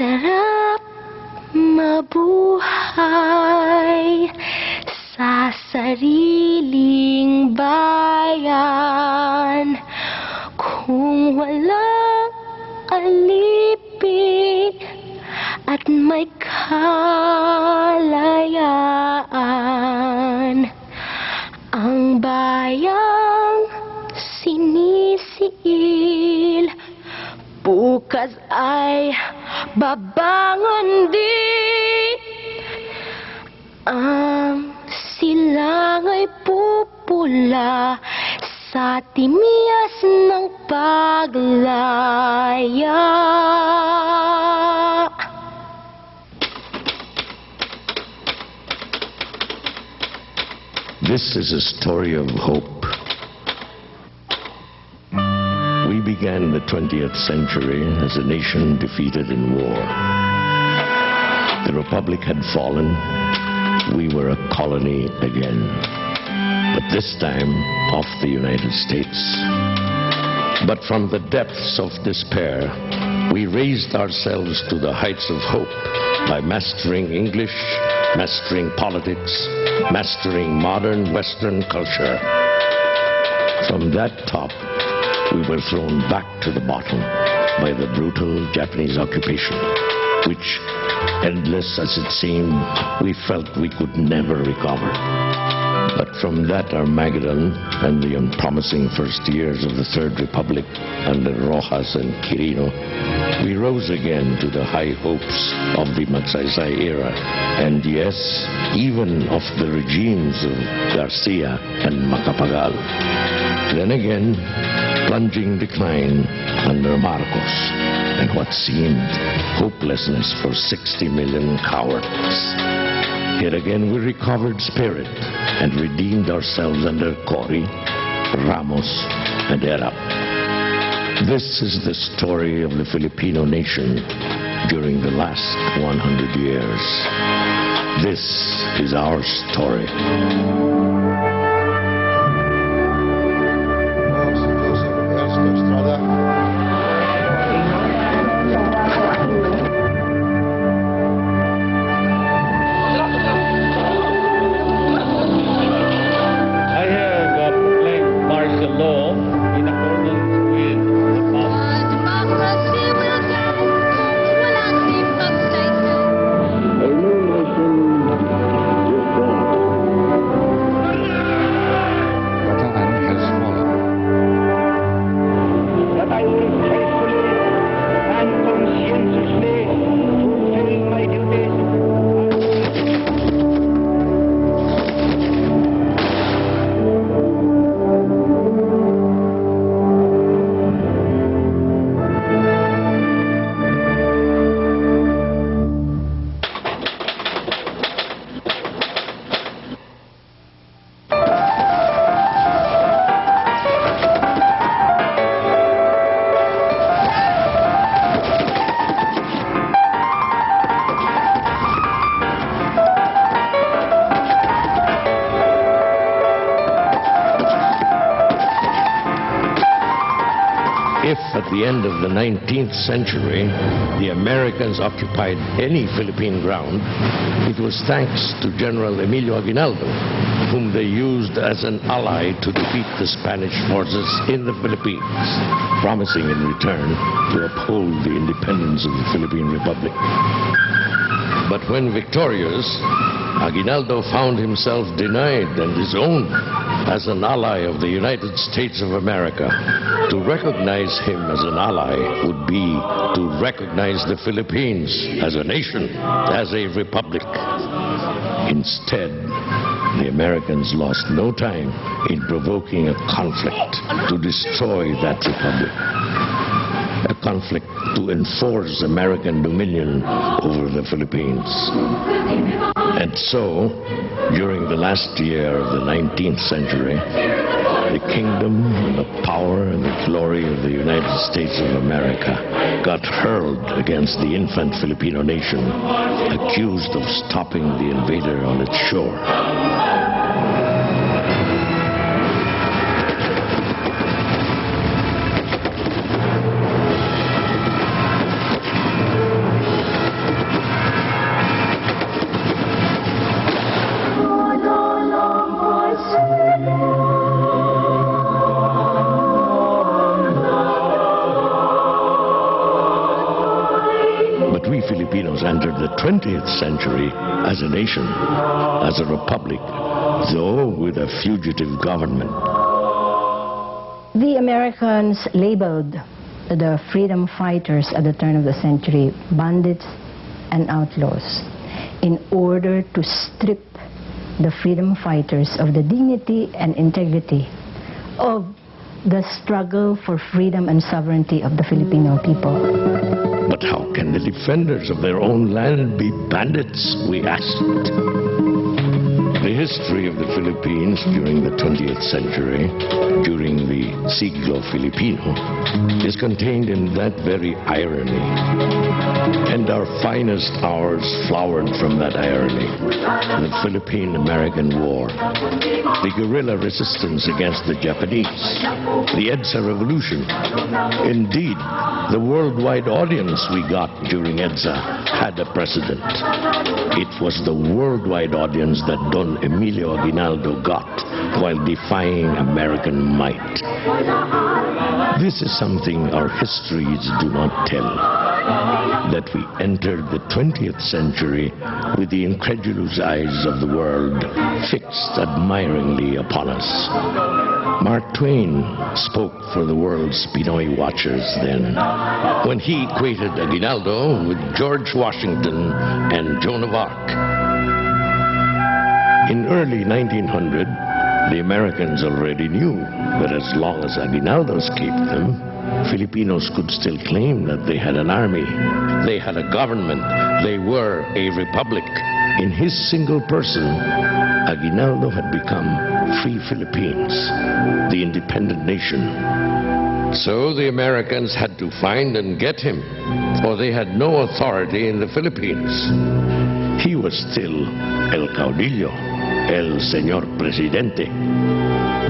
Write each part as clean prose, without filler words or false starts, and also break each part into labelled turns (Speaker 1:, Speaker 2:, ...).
Speaker 1: Sarap mabuhay sa sariling bayan kung walang alipin at may kalayaan. Ang bayang sinisiil bukas ay babangon din. Ang silang ay pupula sa timias ng paglaya.
Speaker 2: This is a story of hope. We began the 20th century as a nation defeated in war. The Republic had fallen. We were a colony again, but this time of the United States. But from the depths of despair, we raised ourselves to the heights of hope by mastering English, mastering politics, mastering modern Western culture. From that top, we were thrown back to the bottom by the brutal Japanese occupation, which, endless as it seemed, we felt we could never recover. But from that Armageddon and the unpromising first years of the Third Republic under Rojas and Quirino, we rose again to the high hopes of the Magsaysay era, and yes, even of the regimes of Garcia and Macapagal. Then again, plunging decline under Marcos, and what seemed hopelessness for 60 million cowards. Yet again we recovered spirit and redeemed ourselves under Cory, Ramos, and Erap. This is the story of the Filipino nation during the last 100 years. This is our story. If at the end of the 19th century the Americans occupied any Philippine ground, it was thanks to General Emilio Aguinaldo, whom they used as an ally to defeat the Spanish forces in the Philippines, promising in return to uphold the independence of the Philippine Republic. But when victorious, Aguinaldo found himself denied and disowned as an ally of the United States of America. To recognize him as an ally would be to recognize the Philippines as a nation, as a republic. Instead, the Americans lost no time in provoking a conflict to destroy that republic. A conflict to enforce American dominion over the Philippines. And so, during the last year of the 19th century, the kingdom, the power, and the glory of the United States of America got hurled against the infant Filipino nation, accused of stopping the invader on its shore. Filipinos entered the 20th century as a nation, as a republic, though with a fugitive government.
Speaker 3: The Americans labeled the freedom fighters at the turn of the century bandits and outlaws in order to strip the freedom fighters of the dignity and integrity of the struggle for freedom and sovereignty of the Filipino people.
Speaker 2: But how can the defenders of their own land be bandits, we asked. The history of the Philippines during the 20th century, during the Siglo Filipino, is contained in that very irony. And our finest hours flowered from that irony. The Philippine-American War, the guerrilla resistance against the Japanese, the EDSA Revolution. Indeed, the worldwide audience we got during EDSA had a precedent. It was the worldwide audience that Don Emilio Aguinaldo got while defying American might. This is something our histories do not tell, that we entered the 20th century with the incredulous eyes of the world fixed admiringly upon us. Mark Twain spoke for the world's Pinoy watchers then, when he equated Aguinaldo with George Washington and Joan of Arc. In early 1900, the Americans already knew that as long as Aguinaldo escaped them, Filipinos could still claim that they had an army, they had a government, they were a republic. In his single person, Aguinaldo had become Free Philippines, the independent nation. So the Americans had to find and get him, for they had no authority in the Philippines. He was still El Caudillo, El Señor Presidente.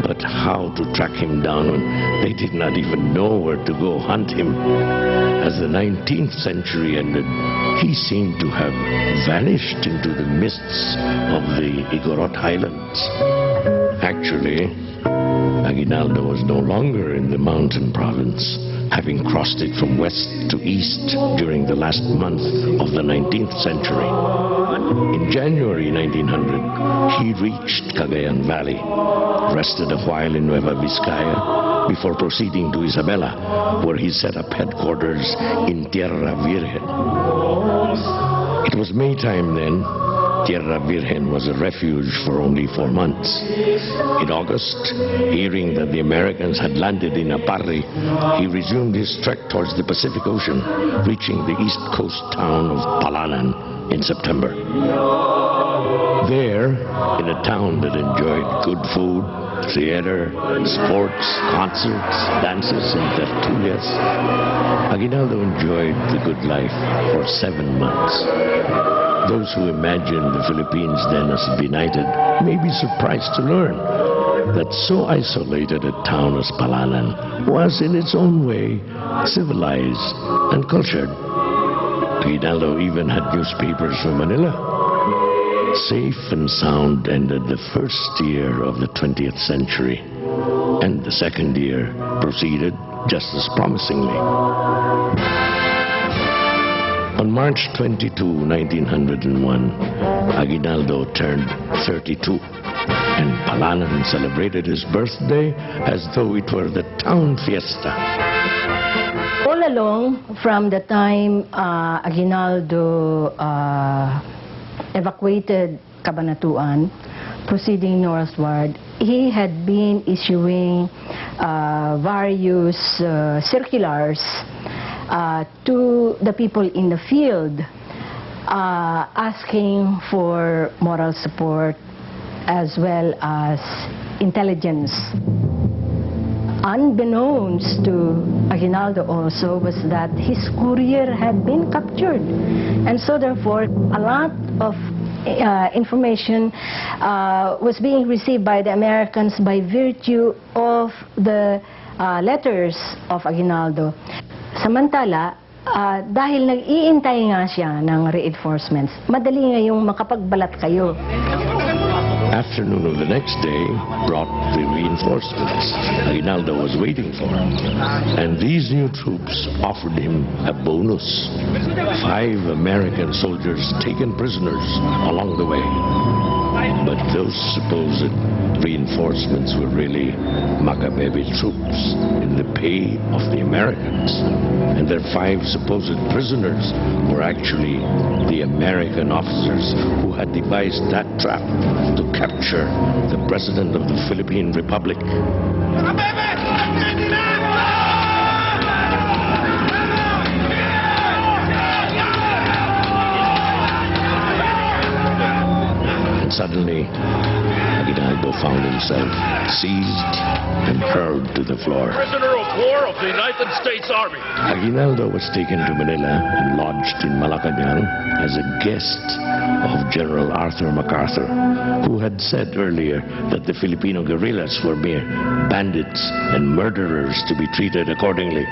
Speaker 2: But how to track him down when they did not even know where to go hunt him? As the 19th century ended, he seemed to have vanished into the mists of the Igorot Highlands. Actually, Aguinaldo was no longer in the mountain province, having crossed it from west to east during the last month of the 19th century. In January 1900, he reached Cagayan Valley, rested a while in Nueva Vizcaya, before proceeding to Isabela, where he set up headquarters in Tierra Virgen. It was Maytime then. Tierra Virgen was a refuge for only 4 months. In August, hearing that the Americans had landed in Aparri, he resumed his trek towards the Pacific Ocean, reaching the east coast town of Palanan in September. There, in a town that enjoyed good food, theater, sports, concerts, dances, and tertulias, Aguinaldo enjoyed the good life for 7 months. Those who imagine the Philippines then as benighted may be surprised to learn that so isolated a town as Palanan was in its own way civilized and cultured. Aguinaldo even had newspapers from Manila. Safe and sound ended the first year of the 20th century, and the second year proceeded just as promisingly. On March 22, 1901, Aguinaldo turned 32, and Palanan celebrated his birthday as though it were the town fiesta.
Speaker 3: All along, from the time Aguinaldo evacuated Cabanatuan, proceeding northward, he had been issuing various circulars to the people in the field, asking for moral support as well as intelligence. Unbeknownst to Aguinaldo also was that his courier had been captured, and so therefore a lot of information was being received by the Americans by virtue of the letters of Aguinaldo. Samantala, dahil nag-iintay nga siya ng reinforcements, madali ngayong makapagbalat kayo.
Speaker 2: Afternoon of the next day brought the reinforcements Aguinaldo was waiting for. And these new troops offered him a bonus. 5 American soldiers taken prisoners along the way. But those supposed reinforcements were really Macabebe troops in the pay of the Americans. And their 5 supposed prisoners were actually the American officers who had devised that trap to capture the President of the Philippine Republic. Suddenly, Aguinaldo found himself seized and hurled to the floor.
Speaker 4: Prisoner of war of the United States Army.
Speaker 2: Aguinaldo was taken to Manila and lodged in Malacanang as a guest of General Arthur MacArthur, who had said earlier that the Filipino guerrillas were mere bandits and murderers to be treated accordingly.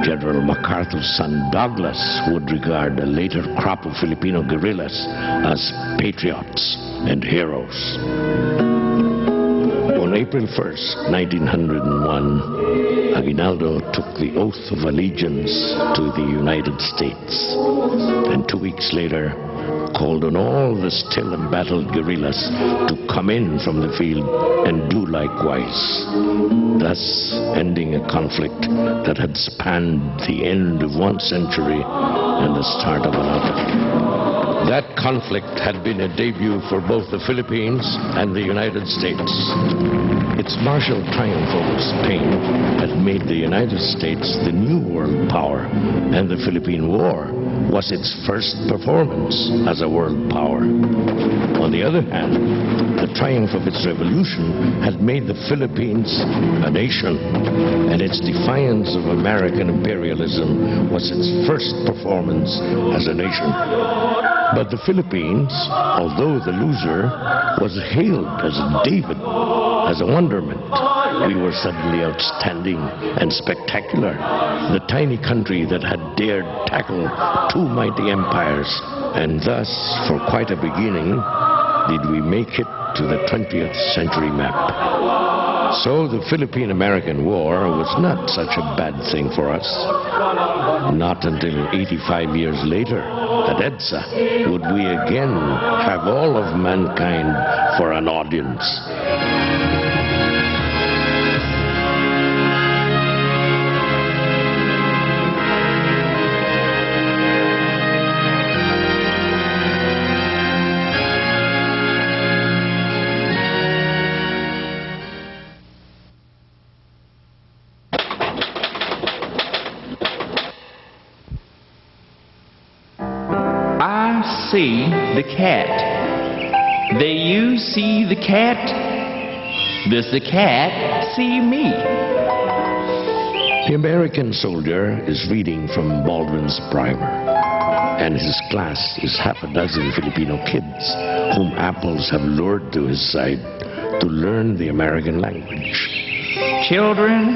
Speaker 2: General MacArthur's son Douglas would regard a later crop of Filipino guerrillas as patriots and heroes. On April 1st, 1901, Aguinaldo took the oath of allegiance to the United States, and 2 weeks later called on all the still embattled guerrillas to come in from the field and do likewise, thus ending a conflict that had spanned the end of 1 century and the start of another. That conflict had been a debut for both the Philippines and the United States. Its martial triumph over Spain had made the United States the new world power, and the Philippine War was its first performance as a world power. On the other hand, the triumph of its revolution had made the Philippines a nation, and its defiance of American imperialism was its first performance as a nation. But the Philippines, although the loser, was hailed as David, as a wonderment. We were suddenly outstanding and spectacular, the tiny country that had dared tackle 2 mighty empires, and thus, for quite a beginning, did we make it to the 20th century map. So the Philippine-American War was not such a bad thing for us. Not until 85 years later, at EDSA, would we again have all of mankind for an audience.
Speaker 5: I see the cat. Do you see the cat? Does the cat see me?
Speaker 2: The American soldier is reading from Baldwin's primer, and his class is half a dozen Filipino kids whom apples have lured to his side to learn the American language.
Speaker 5: Children,